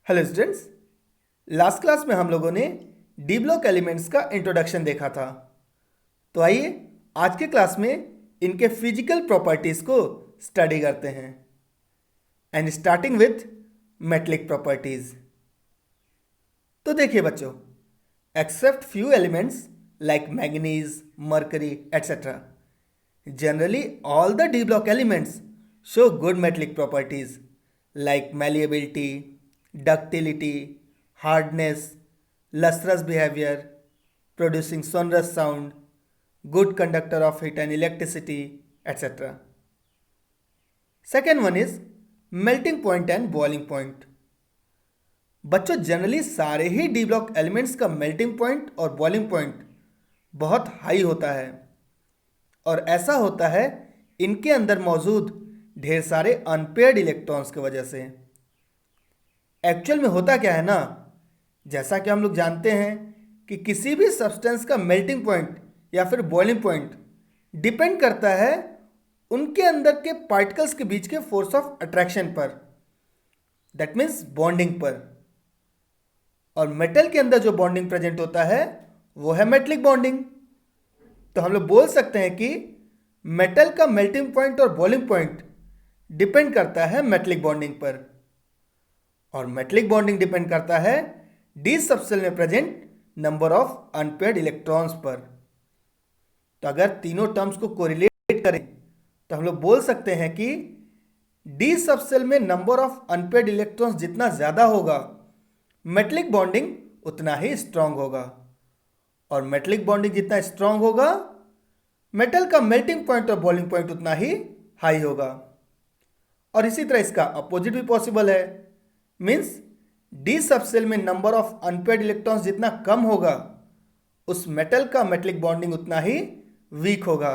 Hello students. Last class में हम लोगों ने डी ब्लॉक एलिमेंट्स का इंट्रोडक्शन देखा था। तो आइए आज के क्लास में इनके फिजिकल प्रॉपर्टीज को स्टडी करते हैं and starting with metallic properties. तो देखिए बच्चों, except few elements like manganese, mercury etcetera, generally all the d block elements show good metallic properties like malleability, ductility, hardness, lustrous behavior, producing sonorous sound, good conductor of heat and electricity, etc. Second one is melting point and boiling point. बच्चों generally सारे ही D block elements का melting point और boiling point बहुत high होता है, और ऐसा होता है इनके अंदर मौजूद ढेर सारे अनपेयर्ड इलेक्ट्रॉन्स की वजह से। एक्चुअल में होता क्या है ना, जैसा कि हम लोग जानते हैं कि किसी भी सब्सटेंस का मेल्टिंग पॉइंट या फिर बॉइलिंग पॉइंट डिपेंड करता है उनके अंदर के पार्टिकल्स के बीच के फोर्स ऑफ अट्रैक्शन पर, दैट मीन्स बॉन्डिंग पर। और मेटल के अंदर जो बॉन्डिंग प्रेजेंट होता है वो है मेटलिक बॉन्डिंग। तो हम लोग बोल सकते हैं कि मेटल का मेल्टिंग पॉइंट और बॉइलिंग पॉइंट डिपेंड करता है मेटलिक बॉन्डिंग पर, और मेटलिक बॉन्डिंग डिपेंड करता है डी सबसेल में present number of unpaired electrons पर। तो अगर तीनों टर्म्स को कोरिलेट करें तो हम लोग बोल सकते हैं कि डी सबसेल में नंबर ऑफ अनपेयर्ड इलेक्ट्रॉन्स जितना ज़्यादा होगा, मेटलिक बॉन्डिंग उतना ही स्ट्रांग होगा, और मेटलिक बॉन्डिंग जितना स्ट्रांग होगा, मेटल का मेल्टिंग पॉइंट और बॉइलिंग पॉइंट उतना ही हाई होगा। और इसी तरह इसका अपोजिट भी पॉसिबल है, मीन्स डी सबसेल में नंबर ऑफ अनपेयर्ड इलेक्ट्रॉन्स जितना कम होगा, उस मेटल का मेटलिक बॉन्डिंग उतना ही वीक होगा,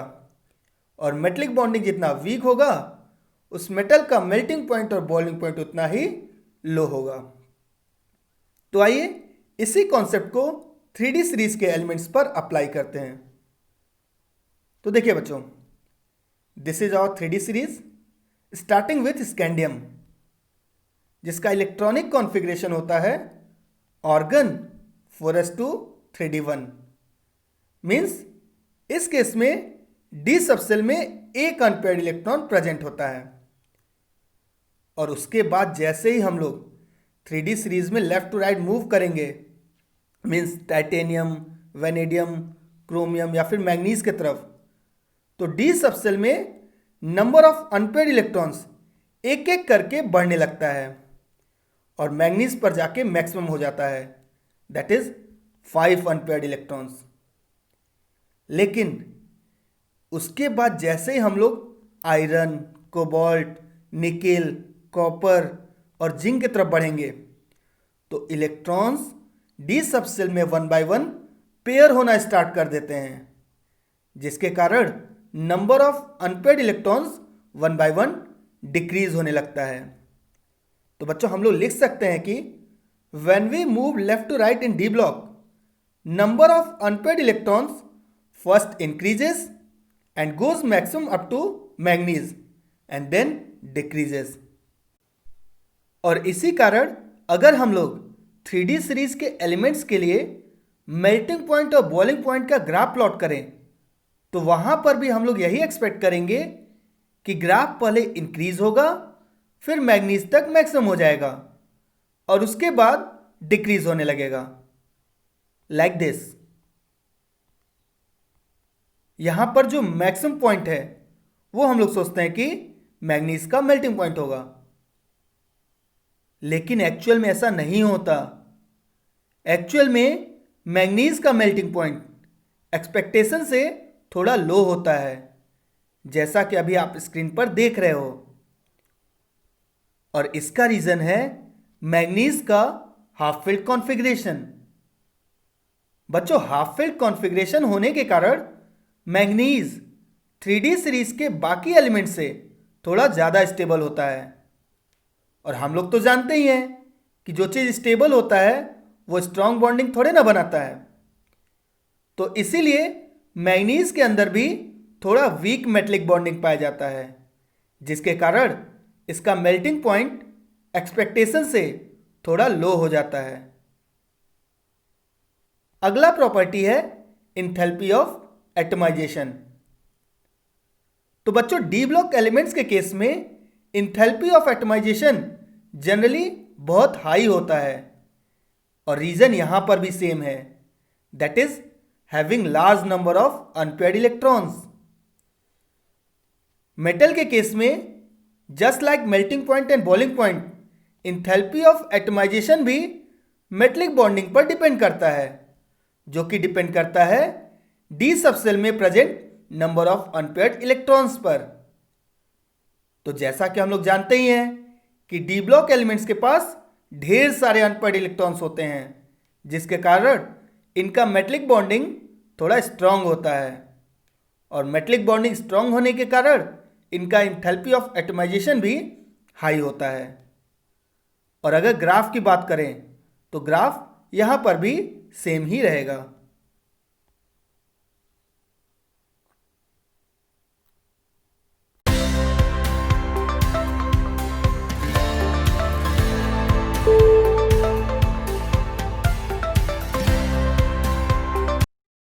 और मेटलिक बॉन्डिंग जितना वीक होगा, उस मेटल का मेल्टिंग पॉइंट और बॉइलिंग पॉइंट उतना ही लो होगा। तो आइए इसी कॉन्सेप्ट को 3D सीरीज के एलिमेंट्स पर अप्लाई करते हैं। तो देखिए बच्चों, this is our 3D series starting with scandium, जिसका इलेक्ट्रॉनिक कॉन्फ़िगरेशन होता है ऑर्गन 4s2 3d1। मीन्स इस केस में डी सबसेल में एक अनपेयर्ड इलेक्ट्रॉन प्रेजेंट होता है, और उसके बाद जैसे ही हम लोग 3D सीरीज में लेफ्ट टू राइट मूव करेंगे, मीन्स टाइटेनियम, वेनेडियम, क्रोमियम या फिर मैंगनीज के तरफ, तो डी सबसेल में नंबर ऑफ अनपेयर्ड इलेक्ट्रॉन्स एक एक करके बढ़ने लगता है, और मैंगनीज पर जाके मैक्सिमम हो जाता है, दैट इज 5 अनपेयर्ड इलेक्ट्रॉन्स। लेकिन उसके बाद जैसे ही हम लोग आयरन, कोबाल्ट, निकेल, कॉपर और जिंक की तरफ बढ़ेंगे, तो इलेक्ट्रॉन्स डी सबसेल में 1 बाय 1 पेयर होना स्टार्ट कर देते हैं, जिसके कारण number of unpaired electrons 1 by 1 decrease होने लगता है। तो बच्चों हम लोग लिख सकते हैं कि when we move left to right in D block, number of unpaired electrons first increases and goes maximum up to manganese and then decreases. और इसी कारण अगर हम लोग 3D सीरीज के एलिमेंट्स के लिए मेल्टिंग पॉइंट और बॉइलिंग पॉइंट का ग्राफ प्लॉट करें, तो वहां पर भी हम लोग यही एक्सपेक्ट करेंगे कि ग्राफ पहले इंक्रीज होगा, फिर मैंगनीज तक मैक्सिमम हो जाएगा, और उसके बाद डिक्रीज होने लगेगा, लाइक दिस। यहां पर जो मैक्सिमम पॉइंट है वो हम लोग सोचते हैं कि मैंगनीज का मेल्टिंग पॉइंट होगा, लेकिन एक्चुअल में ऐसा नहीं होता। एक्चुअल में मैंगनीज का मेल्टिंग पॉइंट एक्सपेक्टेशन से थोड़ा लो होता है, जैसा कि अभी आप स्क्रीन पर देख रहे हो, और इसका रीजन है मैंगनीज का हाफ फील्ड कॉन्फ़िगरेशन। बच्चों हाफ फील्ड कॉन्फ़िगरेशन होने के कारण मैंगनीज 3D सीरीज के बाकी एलिमेंट से थोड़ा ज़्यादा स्टेबल होता है, और हम लोग तो जानते ही हैं कि जो चीज़ स्टेबल होता है वो स्ट्रांग बॉन्डिंग थोड़े ना बनाता है। तो इसीलिए मैंगनीज के अंदर भी थोड़ा वीक मेटलिक बॉन्डिंग पाया जाता है, जिसके कारण इसका मेल्टिंग पॉइंट एक्सपेक्टेशन से थोड़ा लो हो जाता है। अगला प्रॉपर्टी है इंथैल्पी ऑफ एटमाइजेशन। तो बच्चों डी ब्लॉक एलिमेंट्स के केस में इंथैल्पी ऑफ एटमाइजेशन जनरली बहुत हाई होता है और रीजन यहां पर भी सेम है, that is having large number of unpaired electrons. Metal के केस में just like melting point and boiling point, enthalpy of atomisation भी मेटलिक बॉन्डिंग पर डिपेंड करता है, जो कि डिपेंड करता है डी सबसेल में present number of unpaired electrons पर। तो जैसा कि हम लोग जानते ही हैं कि डी ब्लॉक एलिमेंट्स के पास ढेर सारे अनपेयर्ड इलेक्ट्रॉन्स होते हैं, जिसके कारण इनका मेटलिक बॉन्डिंग थोड़ा स्ट्रांग होता है और मेटलिक बॉन्डिंग स्ट्रांग होने के कारण इनका इंथैल्पी ऑफ एटमाइजेशन भी हाई होता है। और अगर ग्राफ की बात करें तो ग्राफ यहाँ पर भी सेम ही रहेगा।